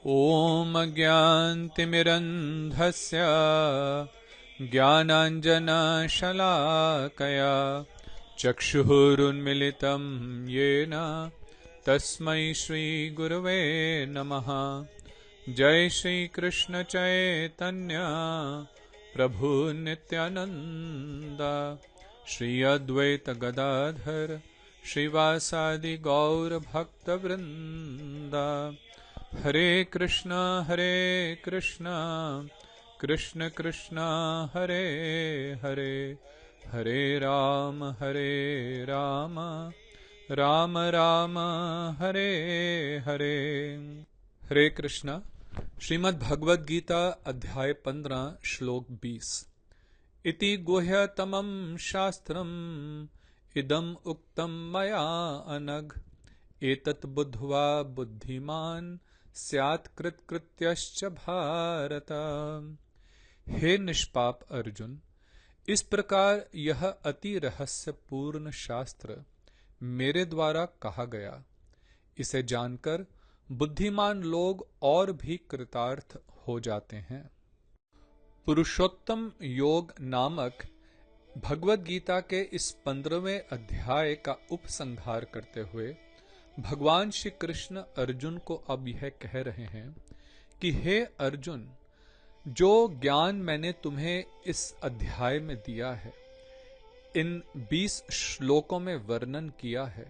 ॐ अज्ञानतिमिरन्धस्य ज्ञानाञ्जनशलाकया चक्षुरुन्मिलितं येन तस्मै श्रीगुरवे नमः। जय श्रीकृष्ण चैतन्य प्रभु नित्यानंद श्री अद्वैत गदाधर श्रीवासादि गौर भक्तवृंद। हरे कृष्णा कृष्ण कृष्ण हरे हरे, हरे राम राम राम हरे हरे। हरे कृष्णा। श्रीमद् भगवद गीता अध्याय 15 श्लोक 20। इति गुह्यतमं शास्त्रम् इदम् उक्तं मया अनघ एतत् बुद्ध्वा बुद्धिमान् स्यात् कृतकृत्यश्च भारत। हे निष्पाप अर्जुन, इस प्रकार यह अति रहस्यपूर्ण शास्त्र मेरे द्वारा कहा गया। इसे जानकर बुद्धिमान लोग और भी कृतार्थ हो जाते हैं। पुरुषोत्तम योग नामक भगवद गीता के इस 15वें अध्याय का उपसंहार करते हुए भगवान श्री कृष्ण अर्जुन को अब यह कह रहे हैं कि हे अर्जुन, जो ज्ञान मैंने तुम्हें इस अध्याय में दिया है, इन 20 श्लोकों में वर्णन किया है,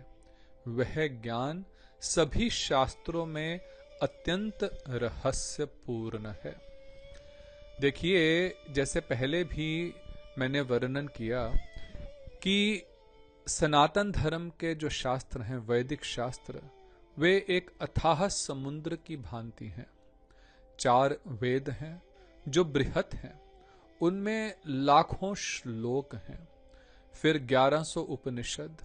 वह ज्ञान सभी शास्त्रों में अत्यंत रहस्यपूर्ण है। देखिए, जैसे पहले भी मैंने वर्णन किया कि सनातन धर्म के जो शास्त्र हैं, वैदिक शास्त्र, वे एक अथाह समुद्र की भांति हैं। 4 वेद हैं जो बृहत हैं, उनमें लाखों श्लोक हैं। फिर 1100 उपनिषद,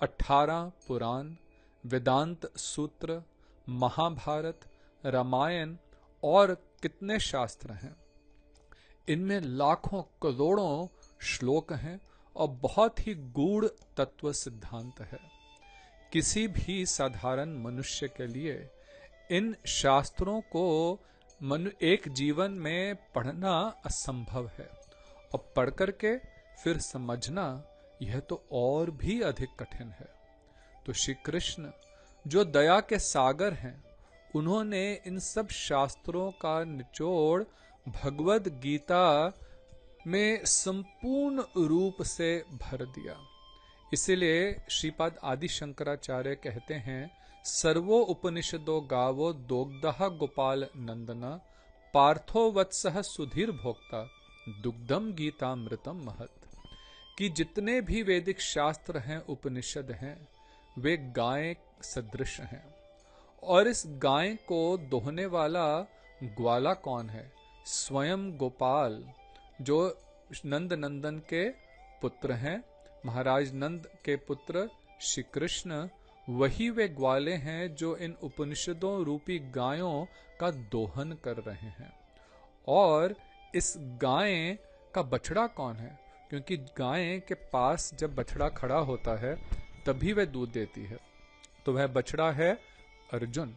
18 पुराण, वेदांत सूत्र, महाभारत, रामायण और कितने शास्त्र हैं। इनमें लाखों करोड़ों श्लोक हैं और बहुत ही गूढ़ तत्व सिद्धांत है। किसी भी साधारण मनुष्य के लिए इन शास्त्रों को एक जीवन में पढ़ना असंभव है, और पढ़ करके फिर समझना यह तो और भी अधिक कठिन है। तो श्री कृष्ण जो दया के सागर हैं, उन्होंने इन सब शास्त्रों का निचोड़ भगवद गीता में संपूर्ण रूप से भर दिया। इसीलिए श्रीपाद आदि शंकराचार्य कहते हैं, सर्वो उपनिषदो गावो दोग्धः गोपाल नंदना पार्थो वत्सः सुधीर भोक्ता दुग्धम गीतामृतम महत। कि जितने भी वैदिक शास्त्र हैं, उपनिषद हैं, वे गाय सदृश हैं। और इस गाय को दोहने वाला ग्वाला कौन है? स्वयं गोपाल, जो नंद नंदन के पुत्र हैं, महाराज नंद के पुत्र श्री कृष्ण, वही वे ग्वाले हैं जो इन उपनिषदों रूपी गायों का दोहन कर रहे हैं। और इस गाय का बछड़ा कौन है? क्योंकि गाय के पास जब बछड़ा खड़ा होता है तभी वह दूध देती है, तो वह बछड़ा है अर्जुन।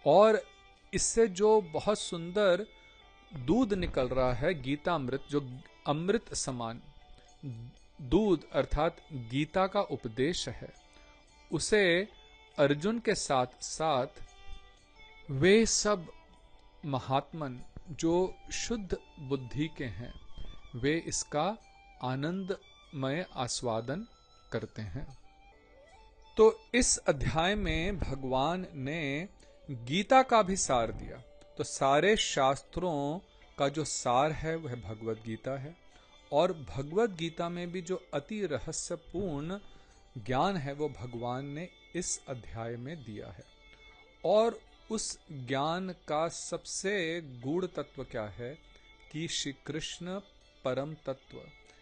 और इससे जो बहुत सुंदर दूध निकल रहा है, गीतामृत, जो अमृत समान दूध अर्थात गीता का उपदेश है, उसे अर्जुन के साथ साथ वे सब महात्मन जो शुद्ध बुद्धि के हैं, वे इसका आनंदमय आस्वादन करते हैं। तो इस अध्याय में भगवान ने गीता का भी सार दिया। तो सारे शास्त्रों का जो सार है वह भगवद गीता है, और भगवद गीता में भी जो अति रहस्यपूर्ण ज्ञान है वो भगवान ने इस अध्याय में दिया है। और उस ज्ञान का सबसे गूढ़ तत्व क्या है कि श्री कृष्ण परम तत्व,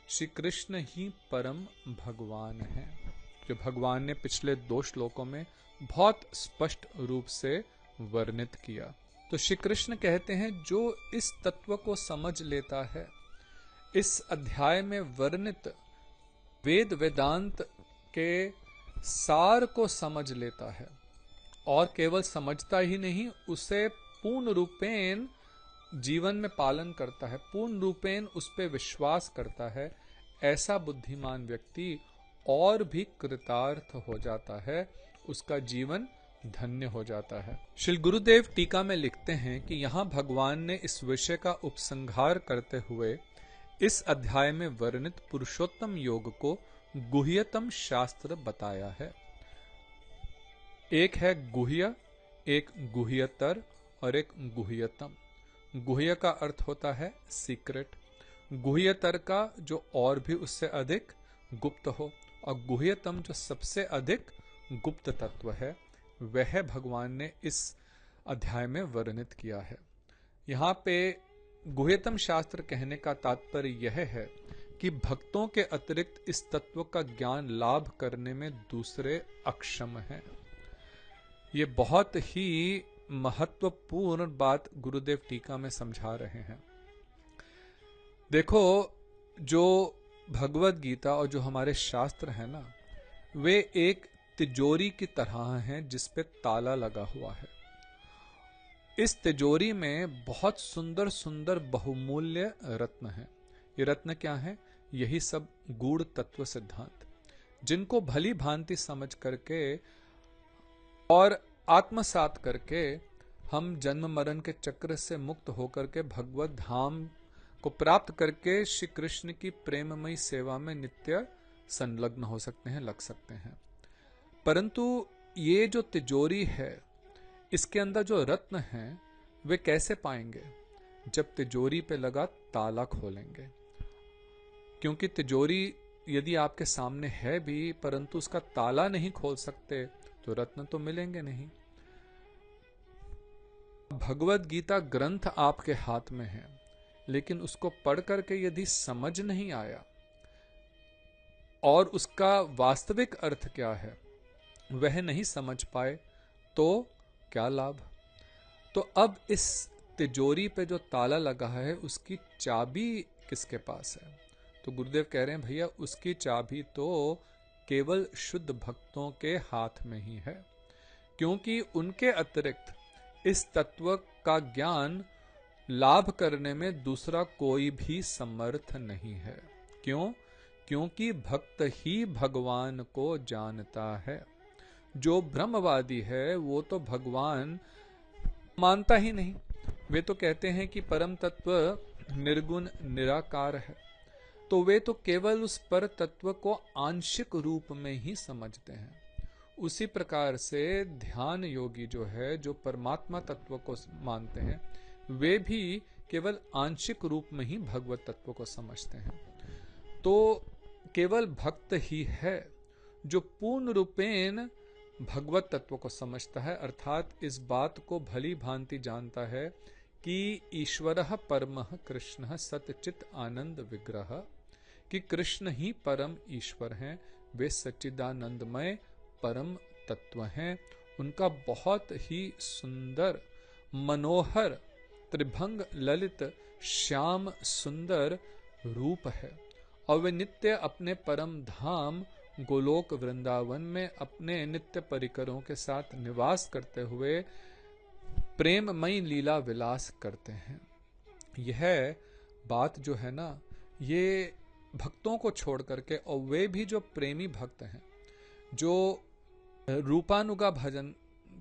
श्री कृष्ण ही परम भगवान है, जो भगवान ने पिछले 2 श्लोकों में बहुत स्पष्ट रूप से वर्णित किया। तो श्री कृष्ण कहते हैं, जो इस तत्व को समझ लेता है, इस अध्याय में वर्णित वेद वेदांत के सार को समझ लेता है, और केवल समझता ही नहीं, उसे पूर्ण रूपेण जीवन में पालन करता है, पूर्ण रूपेण उस पर विश्वास करता है, ऐसा बुद्धिमान व्यक्ति और भी कृतार्थ हो जाता है, उसका जीवन धन्य हो जाता है। श्री गुरुदेव टीका में लिखते हैं कि यहां भगवान ने इस विषय का उपसंहार करते हुए इस अध्याय में वर्णित पुरुषोत्तम योग को गुह्यतम शास्त्र बताया है। एक है गुह्य, एक गुह्यतर और एक गुह्यतम। गुह्य का अर्थ होता है सीक्रेट, गुह्यतर का जो और भी उससे अधिक गुप्त हो, और गुह्यतम जो सबसे अधिक गुप्त तत्व है, वह भगवान ने इस अध्याय में वर्णित किया है। यहाँ पे गुह्यतम शास्त्र कहने का तात्पर्य यह है कि भक्तों के अतिरिक्त इस तत्व का ज्ञान लाभ करने में दूसरे अक्षम हैं। ये बहुत ही महत्वपूर्ण बात गुरुदेव टीका में समझा रहे हैं। देखो, जो भगवत गीता और जो हमारे शास्त्र हैं ना, वे एक तिजोरी की तरह हैं जिस पे ताला लगा हुआ है। इस तिजोरी में बहुत सुंदर सुंदर बहुमूल्य रत्न हैं। ये रत्न क्या हैं? यही सब गूढ़ तत्व सिद्धांत, जिनको भली भांति समझ करके और आत्मसात करके हम जन्म मरण के चक्र से मुक्त होकर के भगवत धाम को प्राप्त करके श्री कृष्ण की प्रेममयी सेवा में नित्य संलग्न हो सकते हैं, लग सकते हैं। परंतु ये जो तिजोरी है, इसके अंदर जो रत्न हैं, वे कैसे पाएंगे? जब तिजोरी पे लगा ताला खोलेंगे। क्योंकि तिजोरी यदि आपके सामने है भी, परंतु उसका ताला नहीं खोल सकते, तो रत्न तो मिलेंगे नहीं। भगवत गीता ग्रंथ आपके हाथ में है, लेकिन उसको पढ़ करके यदि समझ नहीं आया और उसका वास्तविक अर्थ क्या है वह नहीं समझ पाए, तो क्या लाभ? तो अब इस तिजोरी पे जो ताला लगा है, उसकी चाबी किसके पास है? तो गुरुदेव कह रहे हैं, भैया उसकी चाबी तो केवल शुद्ध भक्तों के हाथ में ही है, क्योंकि उनके अतिरिक्त इस तत्व का ज्ञान लाभ करने में दूसरा कोई भी समर्थ नहीं है। क्यों? क्योंकि भक्त ही भगवान को जानता है। जो ब्रह्मवादी है वो तो भगवान मानता ही नहीं। वे तो कहते हैं कि परम तत्व निर्गुण निराकार है, तो वे तो केवल उस पर तत्व को आंशिक रूप में ही समझते हैं। उसी प्रकार से ध्यान योगी जो है, जो परमात्मा तत्व को मानते हैं, वे भी केवल आंशिक रूप में ही भगवत तत्व को समझते हैं। तो केवल भक्त ही है जो पूर्ण रूपेण भगवत तत्व को समझता है, अर्थात इस बात को भली भांति जानता है कि ईश्वरः परमः कृष्णः सच्चित आनंद विग्रह, कि कृष्ण ही परम ईश्वर हैं, वे सच्चिदानंदमय परम तत्व हैं। उनका बहुत ही सुंदर मनोहर त्रिभंग ललित श्याम सुंदर रूप है, और वे नित्य अपने परम धाम गोलोक वृंदावन में अपने नित्य परिकरों के साथ निवास करते हुए प्रेममयी लीला विलास करते हैं। यह बात जो है ना, ये भक्तों को छोड़ करके, और वे भी जो प्रेमी भक्त हैं, जो रूपानुगा भजन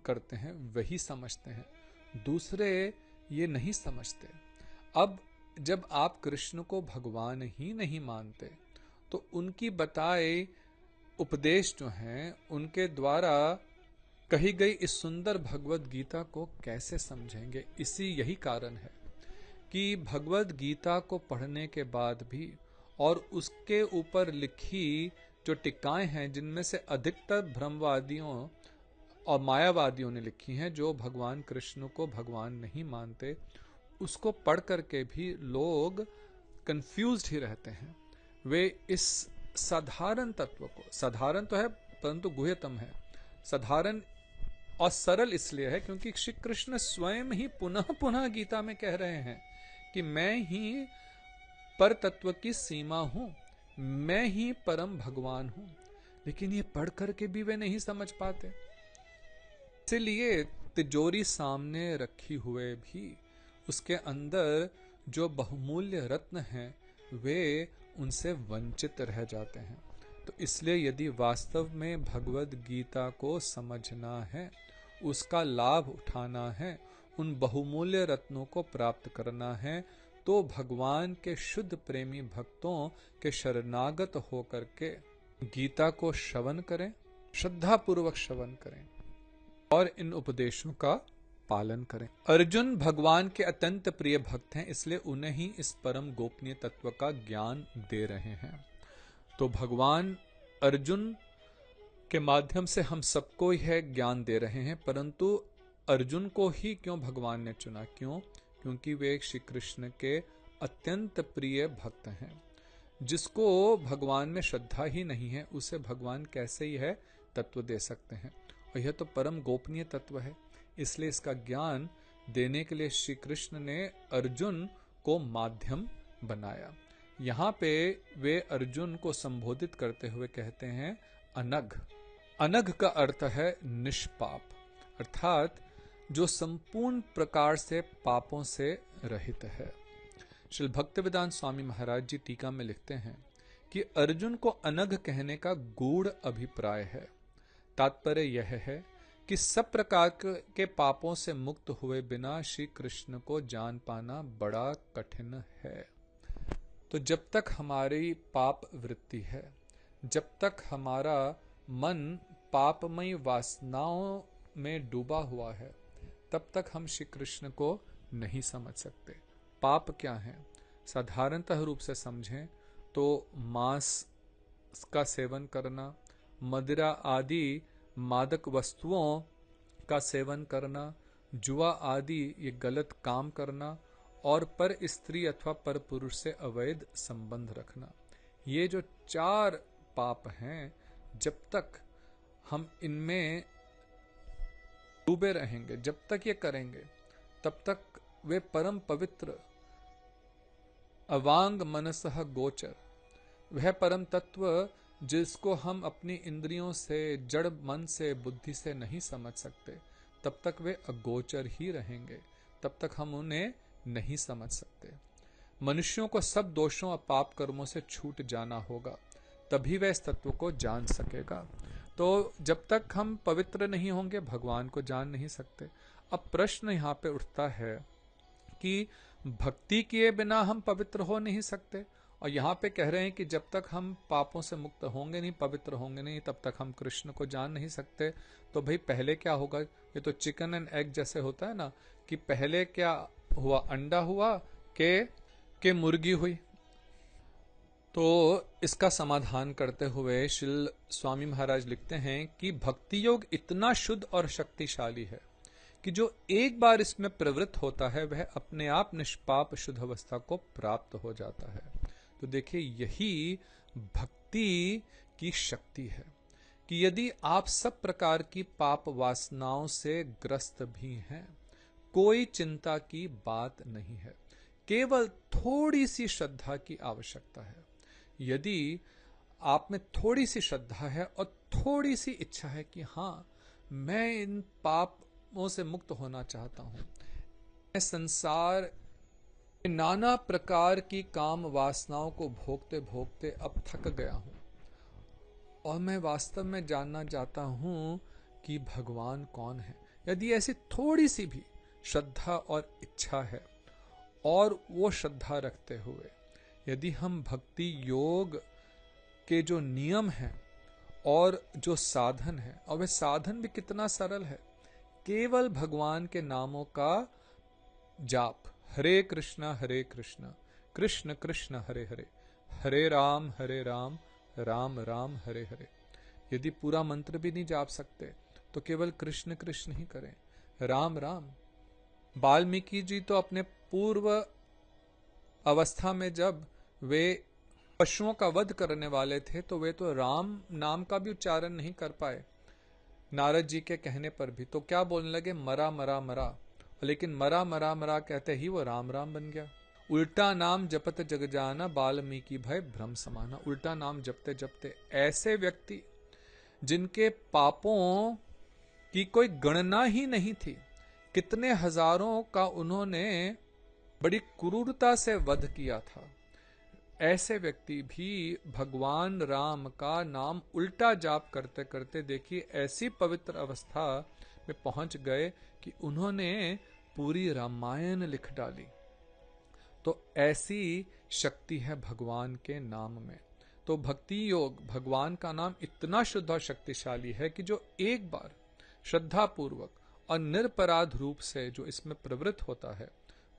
करते हैं, वही समझते हैं, दूसरे ये नहीं समझते। अब जब आप कृष्ण को भगवान ही नहीं मानते, तो उनकी बताए उपदेश जो हैं, उनके द्वारा कही गई इस सुंदर भगवत गीता को कैसे समझेंगे? यही कारण है कि भगवत गीता को पढ़ने के बाद भी और उसके ऊपर लिखी जो टिक्काएं हैं, जिनमें से अधिकतर ब्रह्मवादियों और मायावादियों ने लिखी हैं, जो भगवान कृष्ण को भगवान नहीं मानते, उसको पढ़ करके भी लोग कंफ्यूज्ड ही रहते हैं। वे इस साधारण तत्व को, साधारण तो है परंतु गुह्यतम है, साधारण और सरल इसलिए है क्योंकि श्री कृष्ण स्वयं ही पुनः पुनः गीता में कह रहे हैं कि मैं ही पर तत्व की सीमा हूं, मैं ही परम भगवान हूं। लेकिन ये पढ़ करके भी वे नहीं समझ पाते। इसलिए तिजोरी सामने रखी हुए भी उसके अंदर जो बहुमूल्य रत्न हैं वे उनसे वंचित रह जाते हैं। तो इसलिए यदि वास्तव में भगवद गीता को समझना है, उसका लाभ उठाना है, उन बहुमूल्य रत्नों को प्राप्त करना है, तो भगवान के शुद्ध प्रेमी भक्तों के शरणागत होकर के गीता को श्रवण करें, श्रद्धा पूर्वक श्रवण करें और इन उपदेशों का पालन करें। अर्जुन भगवान के अत्यंत प्रिय भक्त हैं, इसलिए उन्हें ही इस परम गोपनीय तत्व का ज्ञान दे रहे हैं। तो भगवान अर्जुन के माध्यम से हम सबको यह ज्ञान दे रहे हैं, परंतु अर्जुन को ही क्यों भगवान ने चुना? क्यों? क्योंकि वे श्री कृष्ण के अत्यंत प्रिय भक्त हैं। जिसको भगवान में श्रद्धा ही नहीं है, उसे भगवान कैसे यह तत्व दे सकते हैं? और यह तो परम गोपनीय तत्व है, इसलिए इसका ज्ञान देने के लिए श्री कृष्ण ने अर्जुन को माध्यम बनाया। यहाँ पे वे अर्जुन को संबोधित करते हुए कहते हैं अनघ। अनघ का अर्थ है निष्पाप, अर्थात जो संपूर्ण प्रकार से पापों से रहित है। श्री भक्तिवेदांत स्वामी महाराज जी टीका में लिखते हैं कि अर्जुन को अनघ कहने का गूढ़ अभिप्राय है। तात्पर्य यह है कि सब प्रकार के पापों से मुक्त हुए बिना श्री कृष्ण को जान पाना बड़ा कठिन है। तो जब तक हमारी पाप वृत्ति है, जब तक हमारा मन पापमयी वासनाओं में डूबा हुआ है, तब तक हम श्री कृष्ण को नहीं समझ सकते। पाप क्या है? साधारणतः रूप से समझें तो मांस का सेवन करना, मदिरा आदि मादक वस्तुओं का सेवन करना, जुआ आदि ये गलत काम करना और पर स्त्री अथवा पर पुरुष से अवैध संबंध रखना, ये जो 4 पाप हैं, जब तक हम इनमें डूबे रहेंगे, जब तक ये करेंगे, तब तक वे परम पवित्र अवांग मनसः गोचर, वह परम तत्व जिसको हम अपनी इंद्रियों से, जड़ मन से, बुद्धि से नहीं समझ सकते, तब तक वे अगोचर ही रहेंगे, तब तक हम उन्हें नहीं समझ सकते। मनुष्यों को सब दोषों और पाप कर्मों से छूट जाना होगा, तभी वह इस तत्व को जान सकेगा। तो जब तक हम पवित्र नहीं होंगे, भगवान को जान नहीं सकते। अब प्रश्न यहाँ पे उठता है कि भक्ति किए बिना हम पवित्र हो नहीं सकते, और यहाँ पे कह रहे हैं कि जब तक हम पापों से मुक्त होंगे नहीं, पवित्र होंगे नहीं, तब तक हम कृष्ण को जान नहीं सकते। तो भाई पहले क्या होगा? ये तो चिकन एंड एग जैसे होता है ना, कि पहले क्या हुआ? अंडा हुआ के मुर्गी हुई। तो इसका समाधान करते हुए श्री स्वामी महाराज लिखते हैं कि भक्ति योग इतना शुद्ध और शक्तिशाली है कि जो एक बार इसमें प्रवृत्त होता है, वह अपने आप निष्पाप शुद्ध अवस्था को प्राप्त हो जाता है। तो देखिए, यही भक्ति की शक्ति है कि यदि आप सब प्रकार की पाप वासनाओं से ग्रस्त भी हैं, कोई चिंता की बात नहीं है, केवल थोड़ी सी श्रद्धा की आवश्यकता है। यदि आप में थोड़ी सी श्रद्धा है और थोड़ी सी इच्छा है कि हाँ, मैं इन पापों से मुक्त होना चाहता हूं, मैं संसार के नाना प्रकार की काम वासनाओं को भोगते भोगते अब थक गया हूं और मैं वास्तव में जानना चाहता हूं कि भगवान कौन है। यदि ऐसी थोड़ी सी भी श्रद्धा और इच्छा है, और वो श्रद्धा रखते हुए यदि हम भक्ति योग के जो नियम हैं और जो साधन है, और वह साधन भी कितना सरल है, केवल भगवान के नामों का जाप, हरे कृष्णा कृष्ण कृष्ण हरे हरे, हरे राम राम राम हरे हरे। यदि पूरा मंत्र भी नहीं जाप सकते तो केवल कृष्ण कृष्ण ही करें, राम राम। वाल्मीकि जी तो अपने पूर्व अवस्था में जब वे पशुओं का वध करने वाले थे, तो वे तो राम नाम का भी उच्चारण नहीं कर पाए नारद जी के कहने पर भी। तो क्या बोलने लगे? मरा मरा मरा। लेकिन मरा मरा मरा कहते ही वो राम राम बन गया। उल्टा नाम जपत जग जाना, वाल्मीकि भय भ्रम समाना। उल्टा नाम जपते जपते ऐसे व्यक्ति जिनके पापों की कोई गणना ही नहीं थी, कितने हजारों का उन्होंने बड़ी क्रूरता से वध किया था। ऐसे व्यक्ति भी भगवान राम का नाम उल्टा जाप करते करते देखिए ऐसी पवित्र अवस्था में पहुंच गए कि उन्होंने पूरी रामायण लिख डाली। तो ऐसी शक्ति है भगवान के नाम में। तो भक्ति योग, भगवान का नाम इतना शुद्ध और शक्तिशाली है कि जो एक बार श्रद्धा पूर्वक और निरपराध रूप से जो इसमें प्रवृत्त होता है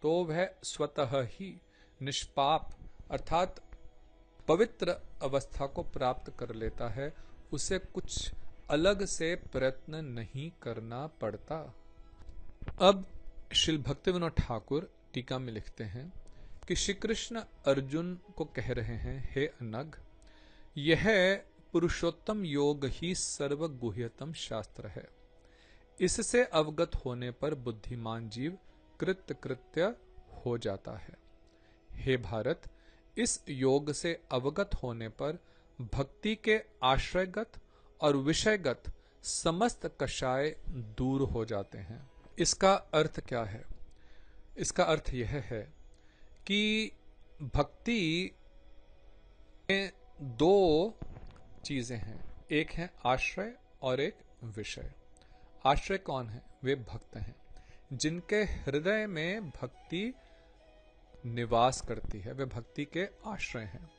तो वह स्वतः ही निष्पाप अर्थात पवित्र अवस्था को प्राप्त कर लेता है। उसे कुछ अलग से प्रयत्न नहीं करना पड़ता। अब श्री भक्तिविनोद ठाकुर टीका में लिखते हैं कि श्री कृष्ण अर्जुन को कह रहे हैं, हे अनग, यह पुरुषोत्तम योग ही सर्वगुह्यतम शास्त्र है। इससे अवगत होने पर बुद्धिमान जीव कृत्य हो जाता है। हे भारत, इस योग से अवगत होने पर भक्ति के आश्रयगत और विषयगत समस्त कषाय दूर हो जाते हैं। इसका अर्थ क्या है? इसका अर्थ यह है कि भक्ति में दो चीजें हैं, एक है आश्रय और एक विषय। आश्रय कौन है? वे भक्त हैं जिनके हृदय में भक्ति निवास करती है, वे भक्ति के आश्रय हैं।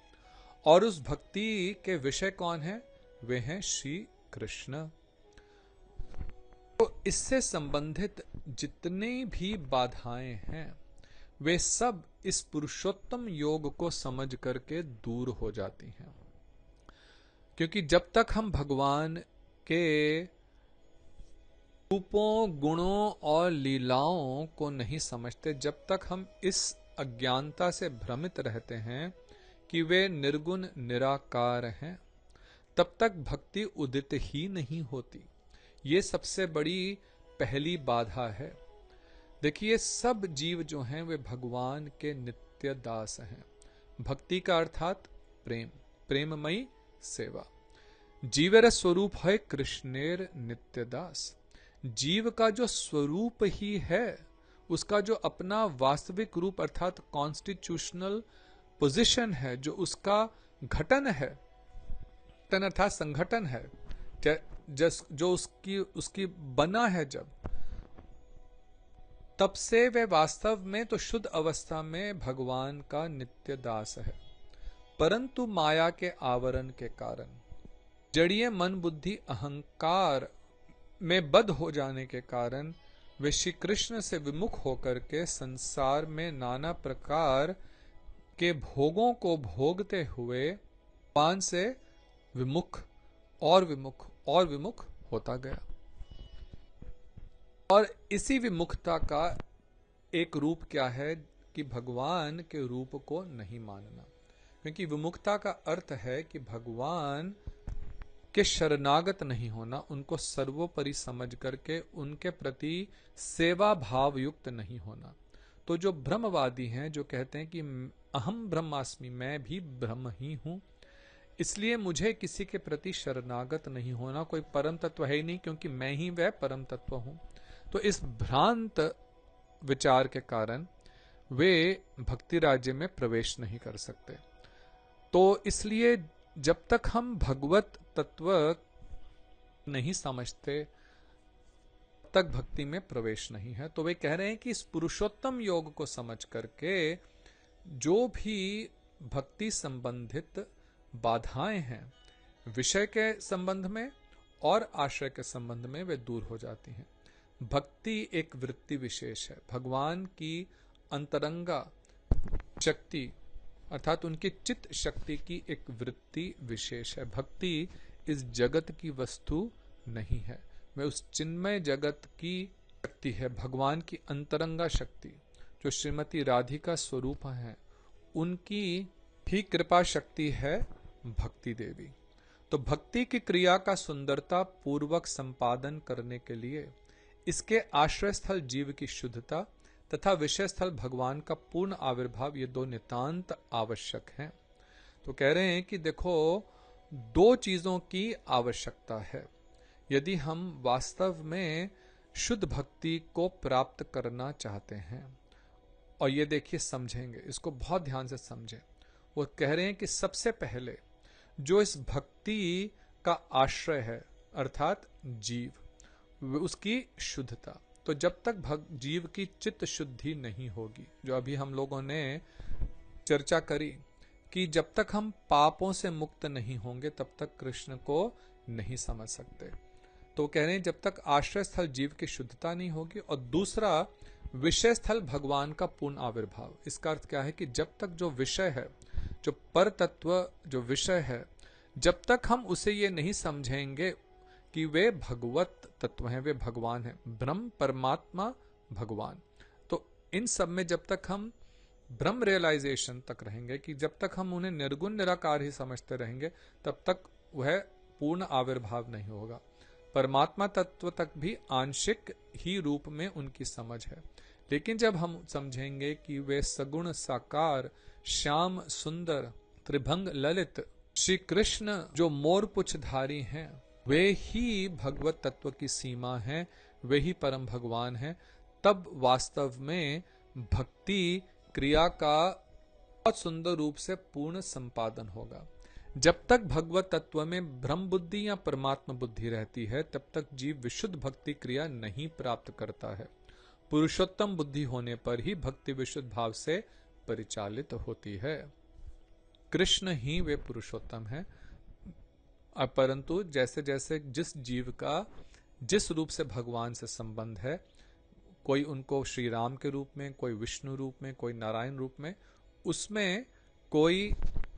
और उस भक्ति के विषय कौन है? वे हैं श्री कृष्ण। तो इससे संबंधित जितनी भी बाधाएं हैं वे सब इस पुरुषोत्तम योग को समझ करके दूर हो जाती हैं। क्योंकि जब तक हम भगवान के रूपों, गुणों और लीलाओं को नहीं समझते, जब तक हम इस अज्ञानता से भ्रमित रहते हैं कि वे निर्गुण निराकार हैं, तब तक भक्ति उदित ही नहीं होती। ये सबसे बड़ी पहली बाधा है। देखिए, सब जीव जो हैं वे भगवान के नित्य दास हैं। भक्ति का अर्थात प्रेम, प्रेममयी सेवा। जीवेर स्वरूप है कृष्णेर नित्य दास। जीव का जो स्वरूप ही है, उसका जो अपना वास्तविक रूप अर्थात कॉन्स्टिट्यूशनल पोजीशन है, जो उसका घटन है, घटन अर्थात संगठन है, जो उसकी बना है, जब तब से वे वास्तव में तो शुद्ध अवस्था में भगवान का नित्य दास है। परंतु माया के आवरण के कारण, जड़ीय मन बुद्धि अहंकार में बद्ध हो जाने के कारण वे श्री कृष्ण से विमुख होकर के संसार में नाना प्रकार के भोगों को भोगते हुए पान से विमुख और विमुख और विमुख होता गया। और इसी विमुखता का एक रूप क्या है कि भगवान के रूप को नहीं मानना। क्योंकि विमुखता का अर्थ है कि भगवान के शरणागत नहीं होना, उनको सर्वोपरि समझ करके उनके प्रति सेवा भाव युक्त नहीं होना। तो जो ब्रह्मवादी हैं, जो कहते हैं कि अहम ब्रह्मास्मि, मैं भी ब्रह्म ही हूं, इसलिए मुझे किसी के प्रति शरणागत नहीं होना, कोई परम तत्व है ही नहीं क्योंकि मैं ही वह परम तत्व हूं। तो इस भ्रांत विचार के कारण वे भक्ति राज्य में प्रवेश नहीं कर सकते। तो इसलिए जब तक हम भगवत तत्व नहीं समझते तक भक्ति में प्रवेश नहीं है। तो वे कह रहे हैं कि इस पुरुषोत्तम योग को समझ करके जो भी भक्ति संबंधित बाधाएं हैं, विषय के संबंध में और आश्रय के संबंध में, वे दूर हो जाती हैं। भक्ति एक वृत्ति विशेष है, भगवान की अंतरंगा शक्ति अर्थात उनकी चित्त शक्ति की एक वृत्ति विशेष है। भक्ति इस जगत की वस्तु नहीं है, वह उस चिन्मय जगत की शक्ति है, भगवान की अंतरंगा शक्ति जो श्रीमती राधिका स्वरूप है, उनकी ही कृपा शक्ति है भक्ति देवी। तो भक्ति की क्रिया का सुंदरता पूर्वक संपादन करने के लिए इसके आश्रय स्थल जीव की शुद्धता तथा विषय स्थल भगवान का पूर्ण आविर्भाव, ये दो नितांत आवश्यक हैं। तो कह रहे हैं कि देखो, दो चीजों की आवश्यकता है। यदि हम वास्तव में शुद्ध भक्ति को प्राप्त करना चाहते हैं। और ये देखिए, समझेंगे, इसको बहुत ध्यान से समझें। वो कह रहे हैं कि सबसे पहले जो इस भक्ति का आश्रय है अर्थात जीव, उसकी शुद्धता। तो जब तक जीव की चित्त शुद्धि नहीं होगी, जो अभी हम लोगों ने चर्चा करी कि जब तक हम पापों से मुक्त नहीं होंगे तब तक कृष्ण को नहीं समझ सकते। तो कह रहे हैं जब तक आश्रय स्थल जीव की शुद्धता नहीं होगी, और दूसरा विषय स्थल भगवान का पूर्ण आविर्भाव। इसका अर्थ क्या है कि जब तक जो विषय है, जो पर तत्व जो विषय है, जब तक हम उसे ये नहीं समझेंगे कि वे भगवत तत्व हैं, वे भगवान हैं, ब्रह्म परमात्मा भगवान, तो इन सब में जब तक हम ब्रह्म रियलाइजेशन तक रहेंगे, कि जब तक हम उन्हें निर्गुण निराकार ही समझते रहेंगे तब तक वह पूर्ण आविर्भाव नहीं होगा। परमात्मा तत्व तक भी आंशिक ही रूप में उनकी समझ है, लेकिन जब हम समझेंगे कि वे सगुण साकार श्याम सुंदर त्रिभंग ललित श्री कृष्ण जो मोरपुच्छधारी हैं, वे ही भगवत तत्व की सीमा हैं, वे ही परम भगवान हैं, तब वास्तव में भक्ति क्रिया का बहुत सुंदर रूप से पूर्ण संपादन होगा। जब तक भगवत तत्व में ब्रह्म बुद्धि या परमात्मा बुद्धि रहती है तब तक जीव विशुद्ध भक्ति क्रिया नहीं प्राप्त करता है। पुरुषोत्तम बुद्धि होने पर ही भक्ति विशुद्ध भाव से परिचालित होती है। कृष्ण ही वे पुरुषोत्तम है, परंतु जैसे जैसे जिस जीव का जिस रूप से भगवान से संबंध है, कोई उनको श्री राम के रूप में, कोई विष्णु रूप में, कोई नारायण रूप में, उसमें कोई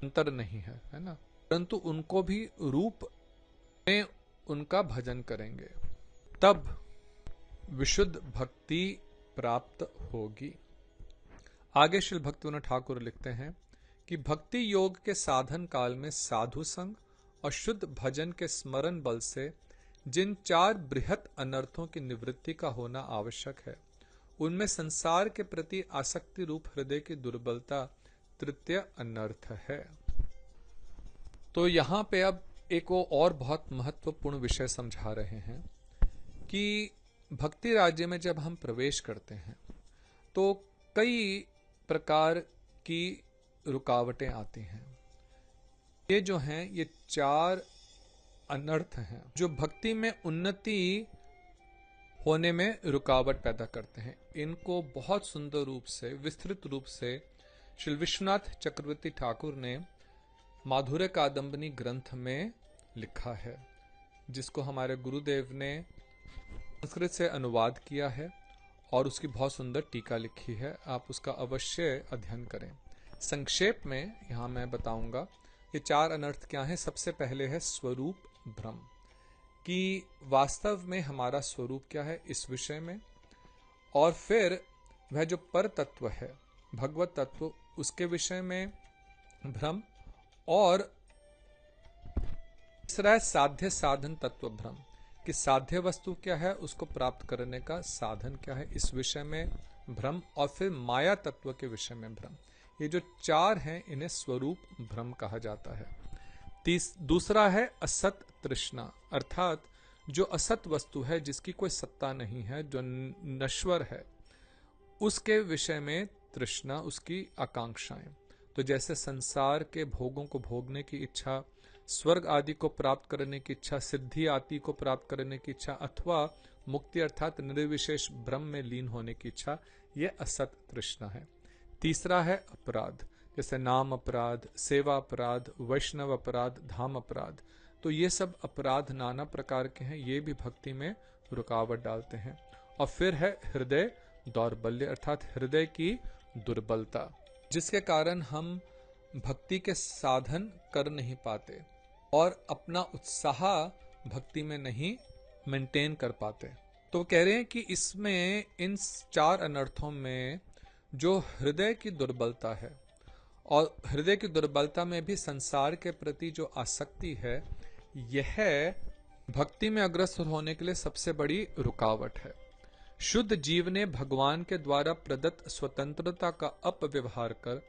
अंतर नहीं है, है ना, परंतु उनको भी रूप में उनका भजन करेंगे तब विशुद्ध भक्ति प्राप्त होगी। आगे श्री भक्तिविनोद ठाकुर लिखते हैं कि भक्ति योग के साधन काल में साधु संग और शुद्ध भजन के स्मरण बल से जिन 4 बृहत अनर्थों की निवृत्ति का होना आवश्यक है, उनमें संसार के प्रति आसक्ति रूप हृदय की दुर्बलता तृतीय अनर्थ है। तो यहां पे अब एक और बहुत महत्वपूर्ण विषय समझा रहे हैं कि भक्ति राज्य में जब हम प्रवेश करते हैं तो कई प्रकार की रुकावटें आती हैं। ये जो हैं, ये 4 अनर्थ हैं जो भक्ति में उन्नति होने में रुकावट पैदा करते हैं। इनको बहुत सुंदर रूप से, विस्तृत रूप से श्री विश्वनाथ चक्रवर्ती ठाकुर ने माधुर्य कादंबनी ग्रंथ में लिखा है, जिसको हमारे गुरुदेव ने संस्कृत से अनुवाद किया है और उसकी बहुत सुंदर टीका लिखी है। आप उसका अवश्य अध्ययन करें। संक्षेप में यहां मैं बताऊंगा ये 4 अनर्थ क्या हैं। सबसे पहले है स्वरूप भ्रम, कि वास्तव में हमारा स्वरूप क्या है इस विषय में, और फिर वह जो पर तत्व है भगवत तत्व, उसके विषय में भ्रम, और तीसरा है साध्य साधन तत्व भ्रम, कि साध्य वस्तु क्या है, उसको प्राप्त करने का साधन क्या है, इस विषय में भ्रम, और फिर माया तत्व के विषय में भ्रम। ये जो 4 हैं इन्हें स्वरूप भ्रम कहा जाता है। दूसरा है असत तृष्णा, अर्थात जो असत वस्तु है, जिसकी कोई सत्ता नहीं है, जो नश्वर है, उसके विषय में तृष्णा, उसकी आकांक्षाएं। तो जैसे संसार के भोगों को भोगने की इच्छा, स्वर्ग आदि को प्राप्त करने की इच्छा, सिद्धि आदि को प्राप्त करने की इच्छा, अथवा मुक्ति अर्थात निर्विशेष ब्रह्म में लीन होने की इच्छा, यह असत तृष्णा है। तीसरा है अपराध, जैसे नाम अपराध, सेवा अपराध, वैष्णव अपराध, धाम अपराध। तो ये सब अपराध नाना प्रकार के हैं, ये भी भक्ति में रुकावट डालते हैं। और फिर है हृदय दौर्बल्य, अर्थात हृदय की दुर्बलता, जिसके कारण हम भक्ति के साधन कर नहीं पाते और अपना उत्साह भक्ति में नहीं मेंटेन कर पाते। तो कह रहे हैं कि इसमें इन 4 अनर्थों में जो हृदय की दुर्बलता है, और हृदय की दुर्बलता में भी संसार के प्रति जो आसक्ति है, यह भक्ति में अग्रसर होने के लिए सबसे बड़ी रुकावट है। शुद्ध जीव ने भगवान के द्वारा प्रदत्त स्वतंत्रता का अपव्यवहार कर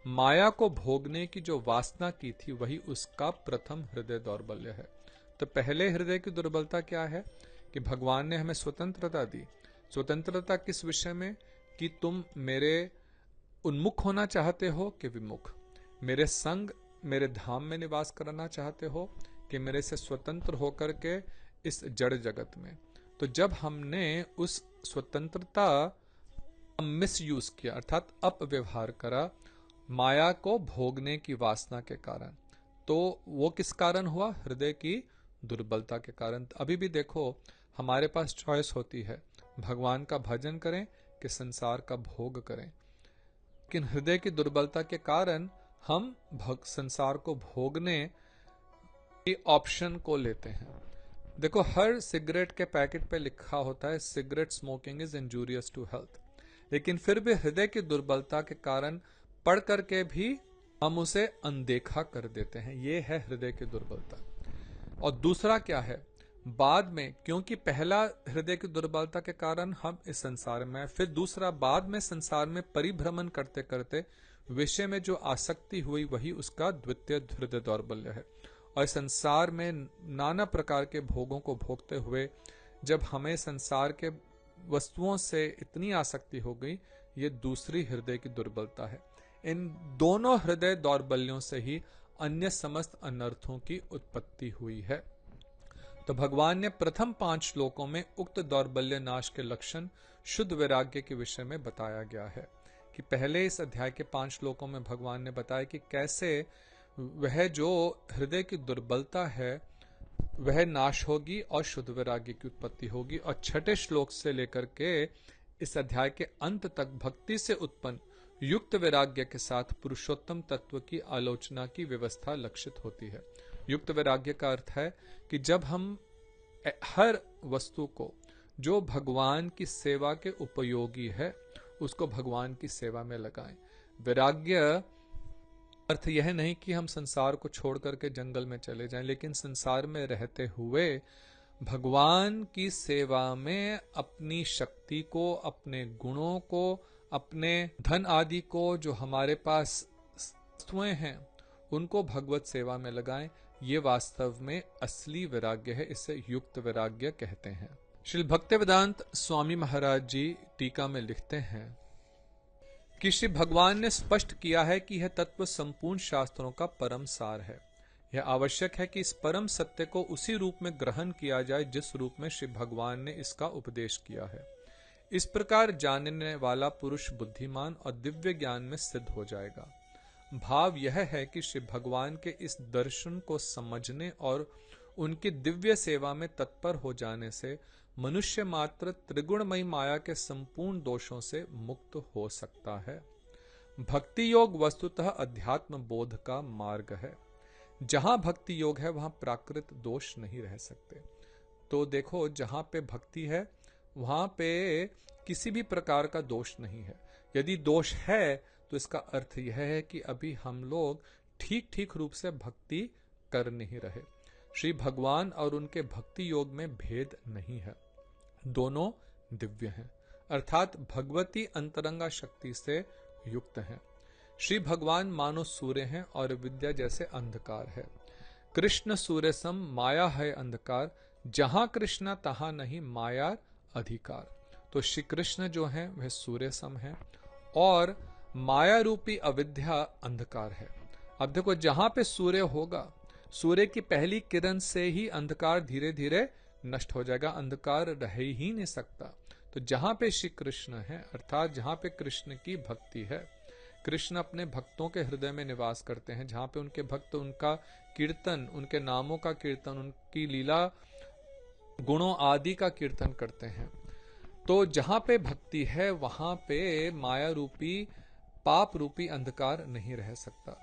माया को भोगने की जो वासना की थी, वही उसका प्रथम हृदय दौर्बल्य है। तो पहले हृदय की दुर्बलता क्या है कि भगवान ने हमें स्वतंत्रता दी। स्वतंत्रता किस विषय में? कि तुम मेरे उन्मुख होना चाहते हो कि विमुख, मेरे संग मेरे धाम में निवास करना चाहते हो कि मेरे से स्वतंत्र होकर के इस जड़ जगत में। तो जब हमने उस स्वतंत्रता मिस यूज किया, अर्थात अपव्यवहार करा माया को भोगने की वासना के कारण, तो वो किस कारण हुआ? हृदय की दुर्बलता के कारण। अभी भी देखो, हमारे पास चॉइस होती है, भगवान का भजन करें कि संसार का भोग करें। लेकिन हृदय की दुर्बलता के कारण हम संसार को भोगने के ऑप्शन को लेते हैं। देखो, हर सिगरेट के पैकेट पे लिखा होता है cigarette smoking is injurious to health, लेकिन फिर भी हृदय की दुर्बलता के कारण पढ़ करके भी हम उसे अनदेखा कर देते हैं। ये है हृदय की दुर्बलता। और दूसरा क्या है? बाद में, क्योंकि पहला हृदय की दुर्बलता के कारण हम इस संसार में, फिर दूसरा बाद में संसार में परिभ्रमण करते करते विषय में जो आसक्ति हुई वही उसका द्वितीय हृदय दौर्बल्य है। और संसार में नाना प्रकार के भोगों को भोगते हुए जब हमें संसार के वस्तुओं से इतनी आसक्ति हो गई, ये दूसरी हृदय की दुर्बलता है। इन दोनों हृदय दौर्बल्यों से ही अन्य समस्त अनर्थों की उत्पत्ति हुई है। तो भगवान ने प्रथम 5 श्लोकों में उक्त दौर्बल्य नाश के लक्षण शुद्ध वैराग्य के विषय में बताया गया है। कि पहले इस अध्याय के 5 श्लोकों में भगवान ने बताया कि कैसे वह जो हृदय की दुर्बलता है वह नाश होगी और शुद्ध वैराग्य की उत्पत्ति होगी। और 6ठे श्लोक से लेकर के इस अध्याय के अंत तक भक्ति से उत्पन्न युक्त वैराग्य के साथ पुरुषोत्तम तत्व की आलोचना की व्यवस्था लक्षित होती है। युक्त वैराग्य का अर्थ है कि जब हम हर वस्तु को जो भगवान की सेवा के उपयोगी है उसको भगवान की सेवा में लगाएं। वैराग्य अर्थ यह नहीं कि हम संसार को छोड़ करके जंगल में चले जाएं, लेकिन संसार में रहते हुए भगवान की सेवा में अपनी शक्ति को, अपने गुणों को, अपने धन आदि को, जो हमारे पास वस्तुएं हैं उनको भगवत सेवा में लगाएं। ये वास्तव में असली वैराग्य है। इसे युक्त वैराग्य कहते हैं। श्री भक्तिवेदांत स्वामी महाराज जी टीका में लिखते हैं कि श्री भगवान ने स्पष्ट किया है कि यह तत्व संपूर्ण शास्त्रों का परम सार है। यह आवश्यक है कि इस परम सत्य को उसी रूप में ग्रहण किया जाए जिस रूप में श्री भगवान ने इसका उपदेश किया है। इस प्रकार जानने वाला पुरुष बुद्धिमान और दिव्य ज्ञान में सिद्ध हो जाएगा। भाव यह है कि श्री भगवान के इस दर्शन को समझने और उनकी दिव्य सेवा में तत्पर हो जाने से मनुष्य मात्र त्रिगुणमयी माया के संपूर्ण दोषों से मुक्त हो सकता है। भक्ति योग वस्तुतः अध्यात्म बोध का मार्ग है। जहां भक्ति योग है वहां प्राकृत दोष नहीं रह सकते। तो देखो, जहां पे भक्ति है वहां पे किसी भी प्रकार का दोष नहीं है। यदि दोष है तो इसका अर्थ यह है कि अभी हम लोग ठीक ठीक रूप से भक्ति कर नहीं रहे। श्री भगवान और उनके भक्ति योग में भेद नहीं है, दोनों दिव्य हैं, अर्थात भगवती अंतरंगा शक्ति से युक्त हैं। श्री भगवान मानो सूर्य हैं और विद्या जैसे अंधकार है। कृष्ण सूर्य सम माया है अंधकार, जहां कृष्ण तहां नहीं माया अधिकार। तो श्री कृष्ण जो हैं वह सूर्य सम है और माया रूपी अविद्या अंधकार है। अब देखो, जहां पे सूर्य होगा, सूर्य की पहली किरण से ही अंधकार धीरे धीरे नष्ट हो जाएगा, अंधकार रह ही नहीं सकता। तो जहां पे श्री कृष्ण है, अर्थात जहां पे कृष्ण की भक्ति है, कृष्ण अपने भक्तों के हृदय में निवास करते हैं। जहां पे उनके भक्त उनका कीर्तन, उनके नामों का कीर्तन, उनकी लीला गुणों आदि का कीर्तन करते हैं। तो जहां पे भक्ति है वहां पे माया रूपी पाप रूपी अंधकार नहीं रह सकता।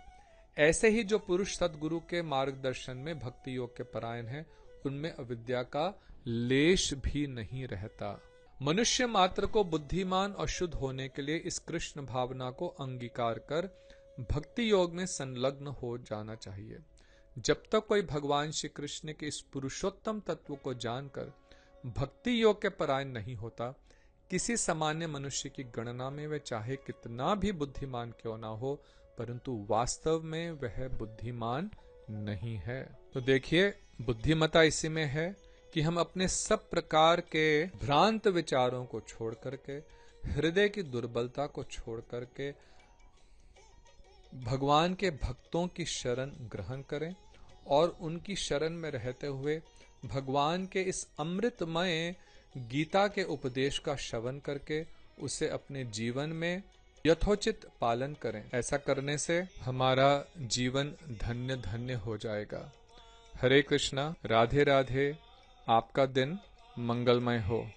ऐसे ही जो पुरुष सद्गुरु के मार्गदर्शन में भक्ति योग के परायण है, उनमें अविद्या का लेश भी नहीं रहता। मनुष्य मात्र को बुद्धिमान और शुद्ध होने के लिए इस कृष्ण भावना को अंगीकार कर भक्ति योग में संलग्न हो जाना चाहिए। जब तक कोई भगवान श्री कृष्ण के इस पुरुषोत्तम तत्व को जानकर भक्ति योग के परायण नहीं होता, किसी सामान्य मनुष्य की गणना में वह चाहे कितना भी बुद्धिमान क्यों ना हो, परंतु वास्तव में वह बुद्धिमान नहीं है। तो देखिए, बुद्धिमता इसी में है कि हम अपने सब प्रकार के भ्रांत विचारों को छोड़ करके, हृदय की दुर्बलता को छोड़ करके भगवान के भक्तों की शरण ग्रहण करें और उनकी शरण में रहते हुए भगवान के इस अमृतमय गीता के उपदेश का श्रवण करके उसे अपने जीवन में यथोचित पालन करें। ऐसा करने से हमारा जीवन धन्य धन्य हो जाएगा। हरे कृष्णा, राधे राधे। आपका दिन मंगलमय हो।